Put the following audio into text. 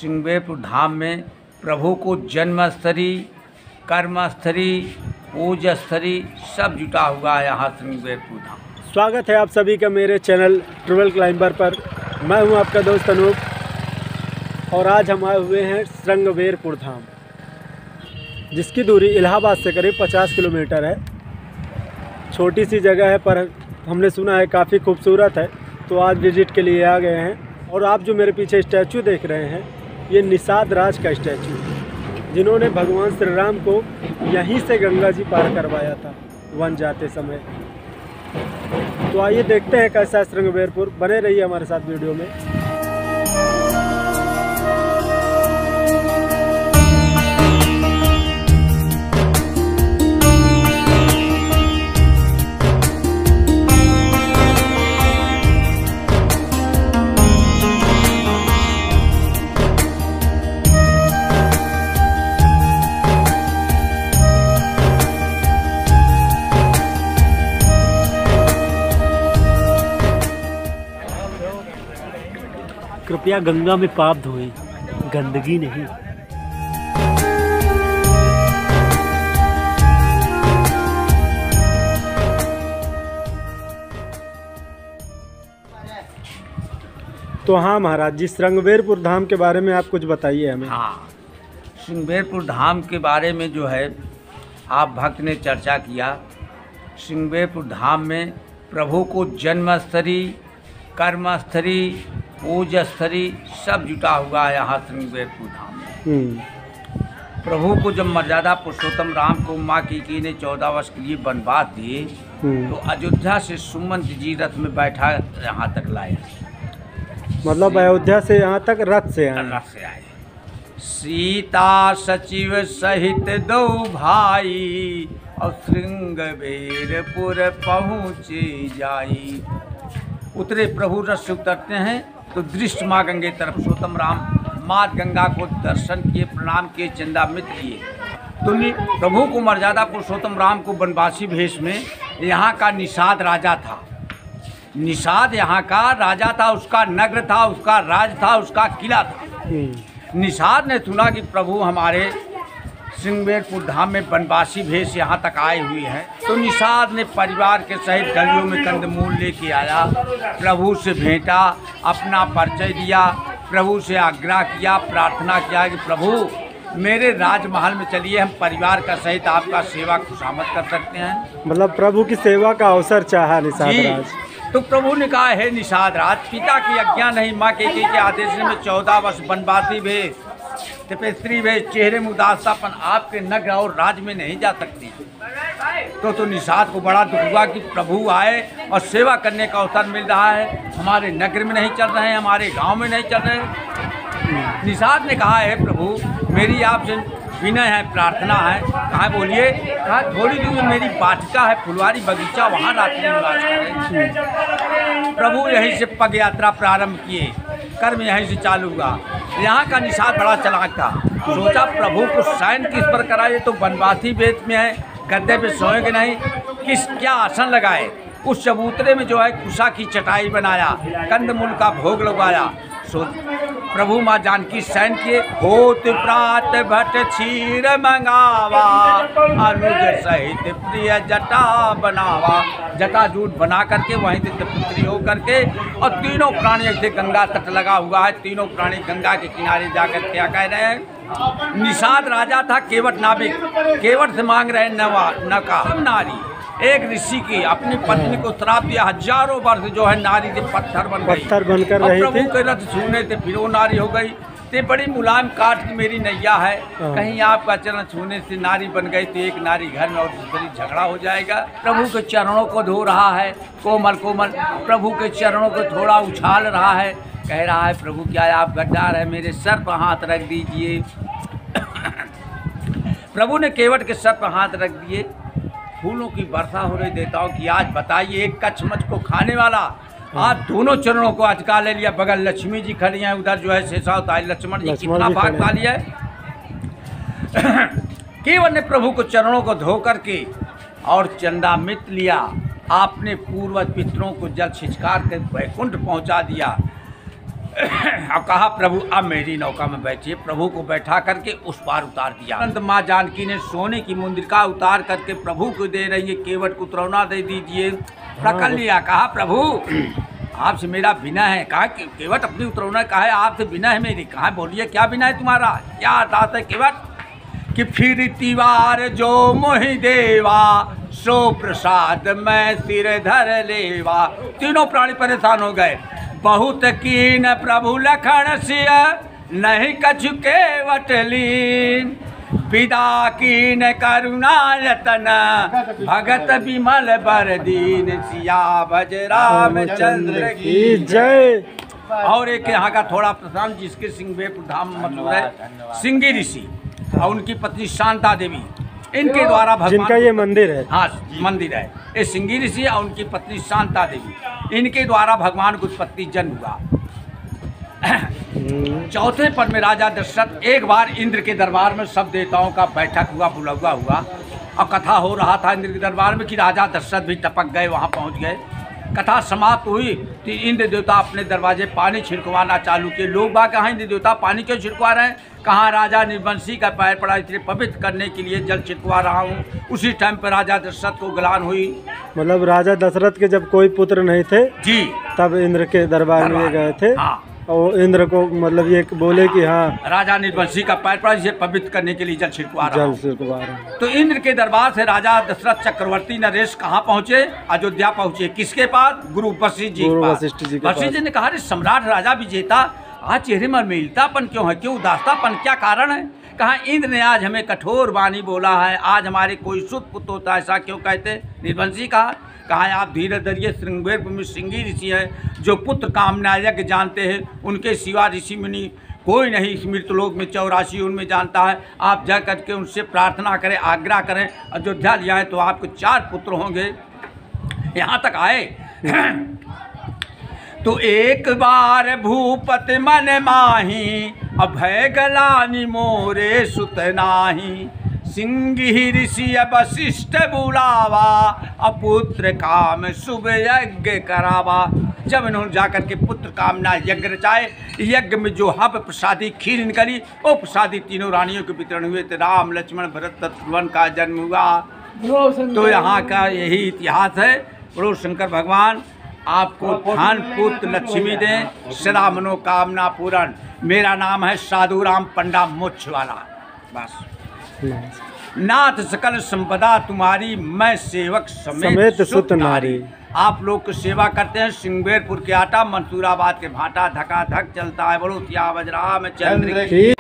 श्रृंगेरपुर धाम में प्रभु को जन्मस्थली, कर्मस्थली, पूजस्थली सब जुटा हुआ है यहाँ श्रृंगेरपुर धाम। स्वागत है आप सभी का मेरे चैनल ट्रैवल क्लाइंबर पर। मैं हूं आपका दोस्त अनूप और आज हम आए हुए हैं श्रृंगेरपुर धाम, जिसकी दूरी इलाहाबाद से करीब 50 किलोमीटर है। छोटी सी जगह है पर हमने सुना है काफ़ी खूबसूरत है, तो आज विजिट के लिए आ गए हैं। और आप जो मेरे पीछे स्टैचू देख रहे हैं, ये निषाद राज का स्टैचू है, जिन्होंने भगवान श्री राम को यहीं से गंगा जी पार करवाया था वन जाते समय। तो आइए देखते हैं कैसा है श्रृंगेरपुर। बने रहिए हमारे साथ वीडियो में। कृपया गंगा में पाप धोएं, गंदगी नहीं। तो हाँ महाराज जी, श्रृंगेरपुर धाम के बारे में आप कुछ बताइए हमें। हाँ, श्रृंगेरपुर धाम के बारे में जो है आप भक्त ने चर्चा किया। श्रृंगेरपुर धाम में प्रभु को जन्मस्थली, कर्मस्थली, पूजस्थली सब जुटा हुआ है यहाँ श्रृंगेरपुर धाम में। प्रभु को जब मर्यादा पुरुषोत्तम राम को माँ कीकी ने 14 वर्ष के लिए वनवास दिए, तो अयोध्या से सुमंत जी रथ में बैठा यहाँ तक लाए। मतलब अयोध्या से यहाँ तक रथ से आए। सीता सचिव सहित दो भाई और श्रृंगेरपुर पहुँचे जाई। उतरे प्रभु रथ से उतरते हैं तो दृष्ट माँ गंगे तरफ पुरुषोत्तम राम माँ गंगा को दर्शन किए, प्रणाम किए, चंदामृत किए। तो प्रभु को मर्यादा पुरुषोत्तम राम को वनवासी भेष में यहाँ का निषाद राजा था। निषाद यहाँ का राजा था, उसका नगर था, उसका राज था, उसका किला था। निषाद ने सुना कि प्रभु हमारे श्रृंगेरपुर धाम में वनवासी भेष यहाँ तक आए हुए हैं, तो निषाद ने परिवार के सहित गलियों में कंदमूल लेके आया, प्रभु से भेंटा, अपना परिचय दिया, प्रभु से आग्रह किया, प्रार्थना किया कि प्रभु मेरे राजमहल में चलिए, हम परिवार का सहित आपका सेवा खुशामद कर सकते हैं। मतलब प्रभु की सेवा का अवसर चाहा निषाद राज। तो प्रभु ने कहा, है निषाद राज, पिता की आज्ञा नहीं, माँ के आदेश में 14 वर्ष वनवासी भेष, स्त्री वे चेहरे में उदासतापन, आपके नगर और राज में नहीं जा सकती। तो निषाद को बड़ा दुख हुआ कि प्रभु आए और सेवा करने का अवसर मिल रहा है, हमारे नगर में नहीं चल रहे हैं, हमारे गांव में नहीं चल रहे हैं। निषाद ने कहा, है प्रभु मेरी आपसे विनय है, प्रार्थना है। कहा बोलिए। कहा थोड़ी दूर मेरी वाटिका है, फुलवारी बगीचा, वहाँ रात्रि निवास करें। प्रभु यहीं से पग यात्रा प्रारंभ किए, कर्म यहीं से चालू हुआ। यहाँ का निषाद बड़ा चालाक था, सोचा प्रभु को शयन किस पर कराए, तो वनवासी वेश में है, गद्दे पे सोएंगे नहीं, क्या आसन लगाए। उस चबूतरे में जो है कुशा की चटाई बनाया, कंदमूल का भोग लगाया। सो प्रभु माँ जानकी शयन किए। होत प्रात भट क्षीर मंगावा, अनुज सहित प्रिय जटा बनावा। जटा जूट बना करके वहीं से पुत्री हो करके, और तीनों प्राणी ऐसे गंगा तट लगा हुआ है, तीनों प्राणी गंगा के किनारे जाकर क्या कह रहे हैं। निषाद राजा था, केवट नाविक, केवट से मांग रहे नका नारी। एक ऋषि की अपनी पत्नी को श्राप दिया, हजारों वर्ष जो है नारी से पत्थर बनकर रही थी। प्रभु के रथ छूने से फिर वो नारी हो गई। ते बड़ी मुलायम काट की मेरी नैया है, कहीं आपका चरण छूने से नारी बन गई तो एक नारी घर में और दूसरी झगड़ा हो जाएगा। प्रभु के चरणों को धो रहा है, कोमल कोमल प्रभु के चरणों को थोड़ा उछाल रहा है, कह रहा है प्रभु क्या आप गद्दार है, मेरे सर पर हाथ रख दीजिए। प्रभु ने केवट के सर पर हाथ रख दिए। फूलों की वर्षा हो रही। देवताओं की आज बताइए, एक कछमछ को खाने वाला आज दोनों चरणों को अटका ले लिया। बगल लक्ष्मी जी खड़ी हैं, उधर जो है शेषावतारी लक्ष्मण जी, कितना भाग पा लिया है। केवल ने प्रभु को चरणों को धो करके और चंदामृत लिया, आपने पूर्वज पितरों को जल छिचकार कर वैकुंठ पहुंचा दिया। और कहा प्रभु अब मेरी नौका में बैठिए। प्रभु को बैठा करके उस पार उतार दिया। अंत माँ जानकी ने सोने की मुंद्रिका उतार करके प्रभु को दे रही है, केवट को उतरौना दे दीजिए। पकड़ लिया, कहा प्रभु आपसे मेरा बिना है। कहा केवट अपनी उतरौना, कहा आपसे बिना है मेरी। कहा बोलिए क्या बिना है तुम्हारा, क्या अर्थात है केवट? कि फिर तिवार जो मोहि देवा, सो प्रसाद मैं सिर धर लेवा। तीनों प्राणी परेशान हो गए। बहुत कीन प्रभु लखन सिय, नहीं कछु केवट लीन। विदा कीन करुणा यतन, भगत विमल बर दीन। सिया भज रामचंद्र की जय। और एक यहाँ का थोड़ा प्रसंग, जिसके सिंहवेरपुर धाम मतलब है सिंगी ऋषि और उनकी पत्नी शांता देवी, इनके द्वारा भगवान, जिनका ये मंदिर है, हाँ मंदिर है, ये सिंगी ऋषि और उनकी पत्नी शांता देवी, इनके द्वारा भगवान को उत्पत्ति जन्म हुआ। चौथे पद में राजा दशरथ एक बार इंद्र के दरबार में सब देवताओं का बैठक हुआ, बुलावा हुआ और कथा हो रहा था इंद्र के दरबार में कि राजा दशरथ भी टपक गए, वहाँ पहुँच गए। कथा समाप्त हुई तो इंद्र देवता अपने दरवाजे पानी छिड़कवाना चालू किए। लोग बाग कहाँ इंद्र देवता पानी क्यों छिड़कवा रहे हैं? कहाँ राजा निर्वंशी का पैर पड़ा, इसलिए पवित्र करने के लिए जल छिड़कवा रहा हूँ। उसी टाइम पर राजा दशरथ को ग्लान हुई। मतलब राजा दशरथ के जब कोई पुत्र नहीं थे जी, तब इंद्र के दरबार में गए थे। हाँ, और इंद्र को मतलब ये बोले कि हाँ राजा निर्वंशी का पैर पड़ा, इसे पवित्र करने के लिए जल छिड़कवा रहा हूँ। जल छिड़कवा रहा। तो इंद्र के दरबार से राजा दशरथ चक्रवर्ती नरेश कहाँ पहुँचे? अयोध्या पहुँचे। किसके पास? गुरु वशिष्ठ जी के पास। वशिष्ठ जी ने कहा रे सम्राट राजा विजेता, आज चेहरे में मीलतापन क्यों है, क्यों उदासतापन, क्या कारण है? कहा इंद्र ने आज हमें कठोर वाणी बोला है, आज हमारे कोई सुत पुत्र होता ऐसा क्यों कहते? निर्वंशी कहा आप धीरे धरिए, श्रृंगवेरपुर में सिंगी ऋषि हैं जो पुत्र कामना यज्ञ जानते हैं, उनके सिवा ऋषि मुनि कोई नहीं इस मृतलोक में 84 उनमें जानता है। आप जा करके उनसे प्रार्थना करें, आग्रह करें, अयोध्या ले आए तो आपको 4 पुत्र होंगे। यहाँ तक आए तो एक बार भूपति मन माही, अभय गलानी मोरे सुत नाही। सिंगी ऋषि वशिष्ठ बुलावा, अपुत्र काम शुभ यज्ञ करावा। जब इन्होंने जाकर के पुत्र कामना यज्ञ रचाए, यज्ञ में जो हब प्रसादी खीर निकली, वो प्रसादी तीनों रानियों के वितरण हुए थे। राम लक्ष्मण भरत शत्रुघ्न का जन्म हुआ। तो यहाँ का यही इतिहास है। बोलो शंकर भगवान आपको धन पुत्र लक्ष्मी दें, सदा मनोकामना पूर्ण। मेरा नाम है साधु राम पंडा मोक्ष वाला। बस नाथ सकल संपदा तुम्हारी, मैं सेवक समेत सुत नारी। आप लोग को सेवा करते हैं। सिंहवेरपुर के आटा, मंसूराबाद के भाटा, धका धक चलता है। बोलो सिया बज रामचंद्र की।